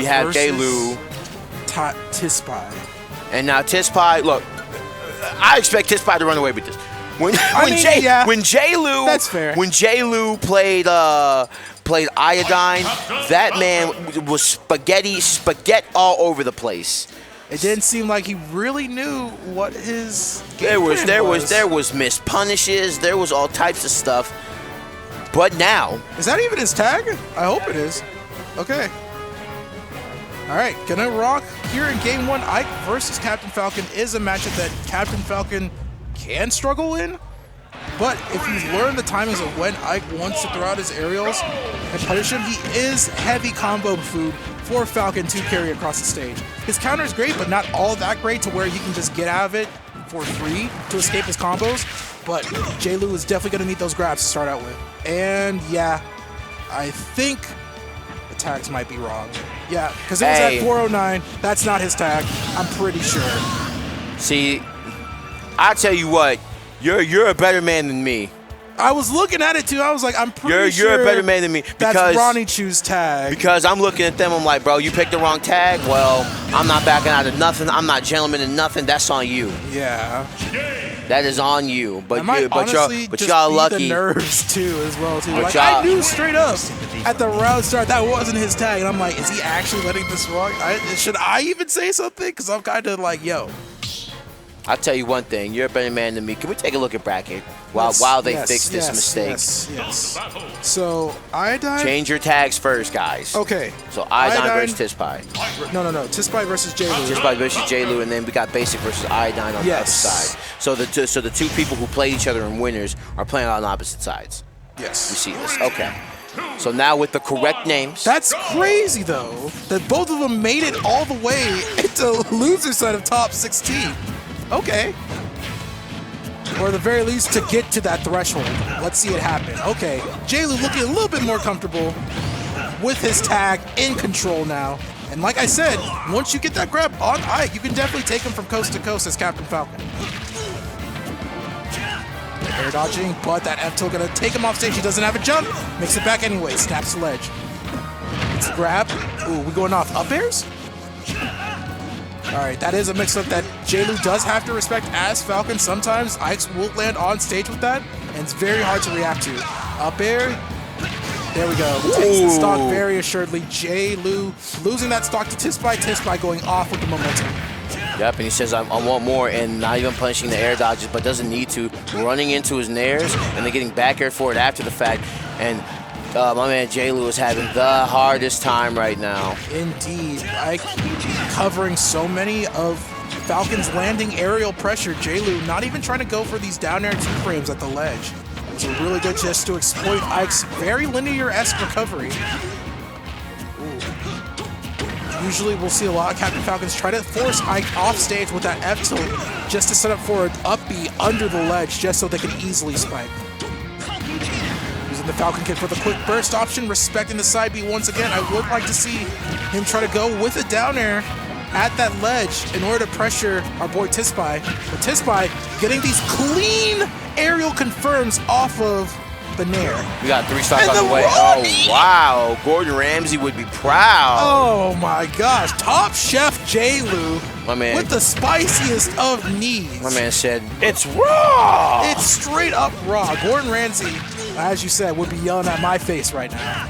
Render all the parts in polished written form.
we have XJayLew. Tispai. And now Tispai, look, I expect Tispai to run away with this. When XJayLew, that's fair. When XJayLew played Iodine, that man was spaghetti all over the place. It didn't seem like he really knew what his game there was missed punishes, there was all types of stuff. But now, is that even his tag? I hope it is. Okay. All right, gonna rock here in game 1. Ike versus Captain Falcon is a matchup that Captain Falcon can struggle in. But if you learn the timings of when Ike wants to throw out his aerials and punish him, he is heavy combo food for Falcon to carry across the stage. His counter is great, but not all that great to where he can just get out of it for free to escape his combos. But XJayLew is definitely going to need those grabs to start out with. And yeah, I think the tags might be wrong. Yeah, because it was at 409. That's not his tag, I'm pretty sure. See, I tell you what, you're a better man than me. I was looking at it too. I was like, I'm pretty sure you're a better man than me. That's Ronnie Chu's tag. Because I'm looking at them, I'm like, bro, you picked the wrong tag. Well, I'm not backing out of nothing. I'm not gentleman in nothing. That's on you. Yeah. That is on you. But y'all lucky. The nerves too, as well too. Like, I knew straight up at the round start that wasn't his tag, and I'm like, is he actually letting this rock? Should I even say something? Because I'm kind of like, yo. I'll tell you one thing. You're a better man than me. Can we take a look at bracket while they fix this mistake? Yes. So, Iodine. Change your tags first, guys. Okay. So, Iodine versus Tispai. No. Tispai versus XJayLew. Tispai versus XJayLew, and then we got Basic versus Iodine on the other side. So the two people who played each other in winners are playing on opposite sides. Yes. You see this? Okay. So now with the correct names. That's crazy, though, that both of them made it all the way into loser side of top 16. Okay. Or at the very least, to get to that threshold. Let's see it happen. Okay. XJayLew looking a little bit more comfortable with his tag in control now. And like I said, once you get that grab on Ike, you can definitely take him from coast to coast as Captain Falcon. Air dodging, but that F-tilt gonna take him off stage. He doesn't have a jump. Makes it back anyway. Snaps the ledge. It's a grab. Ooh, we going off up airs? All right, that is a mix-up that XJayLew does have to respect as Falcon. Sometimes Ike's will land on stage with that, and it's very hard to react to. Up air. There we go. Takes the stock very assuredly. XJayLew losing that stock to Tispai. Tispai going off with the momentum. Yep, and he says, I want more, and not even punishing the air dodges, but doesn't need to. Running into his nairs, and then getting back air for it after the fact. And my man XJayLew is having the hardest time right now. Indeed. Ike covering so many of Falcon's landing aerial pressure. XJayLew not even trying to go for these down air 2-frames at the ledge. It's a really good just to exploit Ike's very linear-esque recovery. Usually we'll see a lot of Captain Falcons try to force Ike off stage with that F-tilt just to set up for an up B under the ledge just so they can easily spike. Using the Falcon Kick for the quick burst option, respecting the side B once again. I would like to see him try to go with a down air at that ledge in order to pressure our boy Tispai. But Tispai getting these clean aerial confirms off of the nair. We got 3 stocks on the way. Oh, wow. Gordon Ramsay would be proud. Oh, my gosh. Top Chef XJayLew my man, with the spiciest of knees. My man said, it's raw. It's straight up raw. Gordon Ramsay, as you said, would be yelling at my face right now.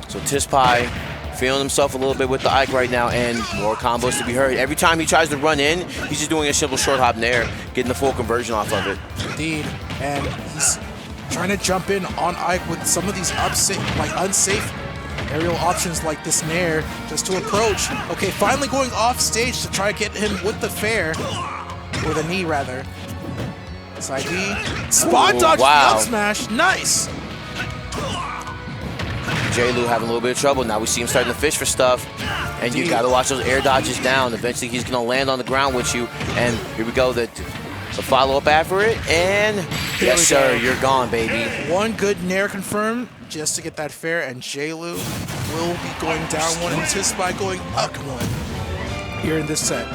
So Tispai feeling himself a little bit with the Ike right now, and more combos to be heard. Every time he tries to run in, he's just doing a simple short hop nair, getting the full conversion off of it. Indeed. And he's trying to jump in on Ike with some of these unsafe aerial options like this nair just to approach. Okay, finally going off stage to try to get him with the fair, or the knee rather. Side B, spot dodge the up smash, nice. XJayLew having a little bit of trouble. Now we see him starting to fish for stuff. And you gotta watch those air dodges down. Eventually he's gonna land on the ground with you. And here we go, the follow-up after it. And yes, sir, you're gone, baby. One good nair confirmed just to get that fair, and XJayLew will be going down one and Tispai going up one here in this set.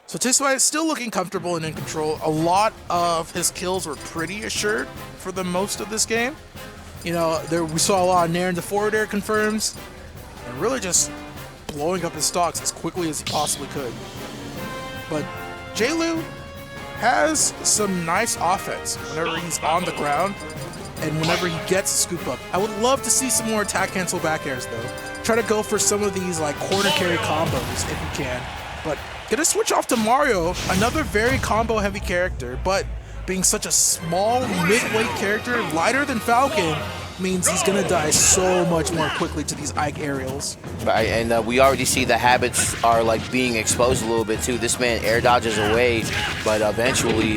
So Tispai is still looking comfortable and in control. A lot of his kills were pretty assured for the most of this game. You know, we saw a lot of nair into forward air confirms. really just blowing up his stocks as quickly as he possibly could. But xJayLew has some nice offense whenever he's on the ground and whenever he gets a scoop up. I would love to see some more attack cancel back airs though. Try to go for some of these like corner carry combos if you can. But gonna switch off to Mario, another very combo heavy character, but being such a small mid-weight character, lighter than Falcon, means he's gonna die so much more quickly to these Ike aerials. Right, and we already see the habits are like being exposed a little bit too. This man air dodges away, but eventually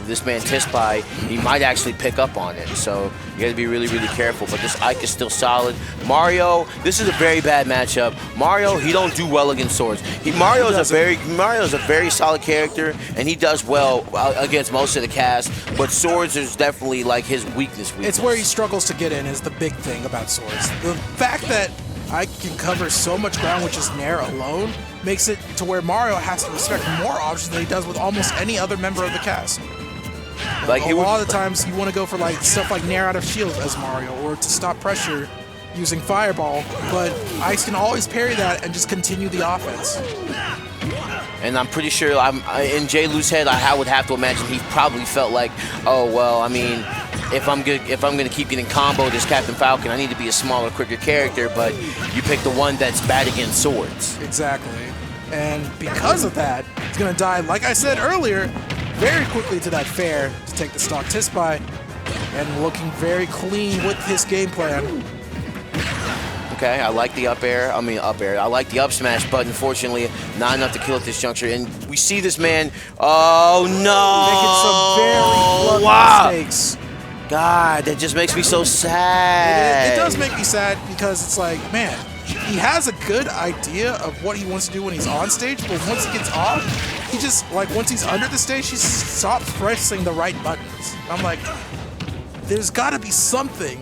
this man Tispai, he might actually pick up on it. So you got to be really, really careful. But this Ike is still solid. Mario, this is a very bad matchup. Mario, he don't do well against swords. Mario's a very solid character, and he does well against most of the cast. But swords is definitely like his weakness. It's where he struggles to get in is the big thing about swords. The fact that I can cover so much ground with just Nair alone makes it to where Mario has to respect more options than he does with almost any other member of the cast. Like a lot of the times you want to go for like stuff like Nair out of shield as Mario, or to stop pressure using Fireball, but Ice can always parry that and just continue the offense. And I'm pretty sure in xJaylew's head, I would have to imagine he probably felt like, oh well, I mean, if I'm gonna keep getting comboed as Captain Falcon, I need to be a smaller, quicker character. But you pick the one that's bad against swords. Exactly. And because of that, he's gonna die, like I said earlier, very quickly to that fair to take the stock Tispai, and looking very clean with his game plan. Okay, I like the up air. I like the up smash, but unfortunately, not enough to kill at this juncture. And we see this man. Oh no! Making some very lucky mistakes. God, that just makes me so sad. It does make me sad because it's like, man, he has a good idea of what he wants to do when he's on stage, but once he gets off, he just, like, once he's under the stage, he stops pressing the right buttons. I'm like, there's got to be something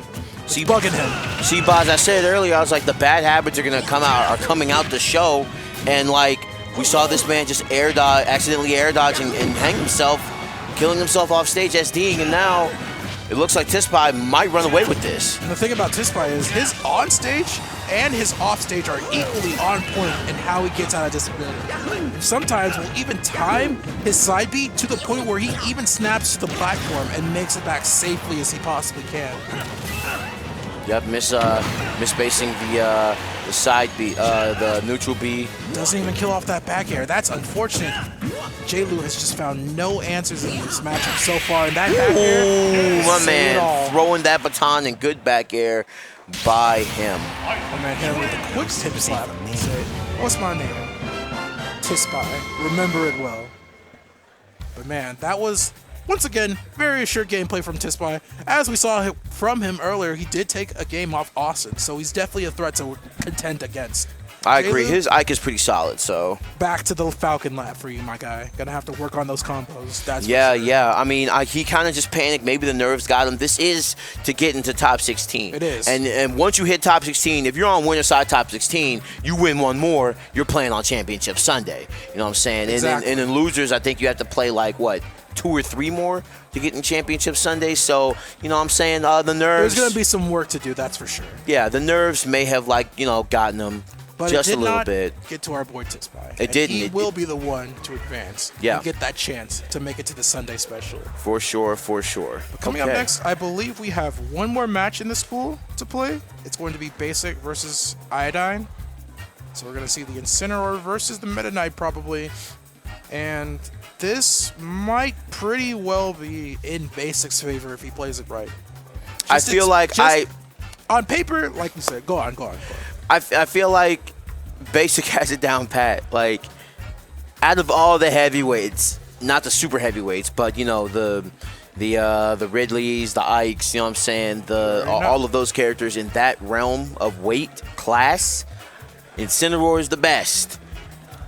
bugging him. See, Boz, I said earlier, I was like, the bad habits are coming out the show, and like we saw this man just accidentally air dodging and hang himself, killing himself off stage SDing, and now it looks like Tispai might run away with this. And the thing about Tispai is his on stage and his off stage are equally on point in how he gets out of disability. Sometimes will even time his side beat to the point where he even snaps to the platform and makes it back safely as he possibly can. Yep, misspacing the side B, the neutral B. Doesn't even kill off that back air. That's unfortunate. xJayLew has just found no answers in this matchup so far. And that back air, my man, throwing that baton and good back air by him. My man hit him with a quick tip slap. Say, what's my name? Tispai. Remember it well. But man, that was, once again, very assured gameplay from Tispai. As we saw from him earlier, he did take a game off Austin, so he's definitely a threat to contend against. I agree. His Ike is pretty solid, so. Back to the Falcon lap for you, my guy. Gonna have to work on those combos. That's yeah, for sure. yeah. I mean, he kind of just panicked. Maybe the nerves got him. This is to get into top 16. It is. And once you hit top 16, if you're on winner side top 16, you win one more, you're playing on Championship Sunday. You know what I'm saying? Exactly. And in losers, I think you have to play like, what, 2 or 3 more to get in Championship Sunday. So, you know what I'm saying? The nerves. There's going to be some work to do, that's for sure. Yeah, the nerves may have, like, you know, gotten him. But just it did a little not bit. Get to our boy Tispai. It didn't. He will be the one to advance. Yeah. And get that chance to make it to the Sunday special. For sure, for sure. Coming up next, I believe we have one more match in the school to play. It's going to be Basic versus Iodine. So we're going to see the Incineroar versus the Meta Knight probably. And this might pretty well be in Basic's favor if he plays it right. I feel like on paper, like you said, go on. I feel like Basic has it down pat. Like, out of all the heavyweights, not the super heavyweights, but you know the Ridleys, the Ikes, you know what I'm saying, all of those characters in that realm of weight class, Incineroar is the best.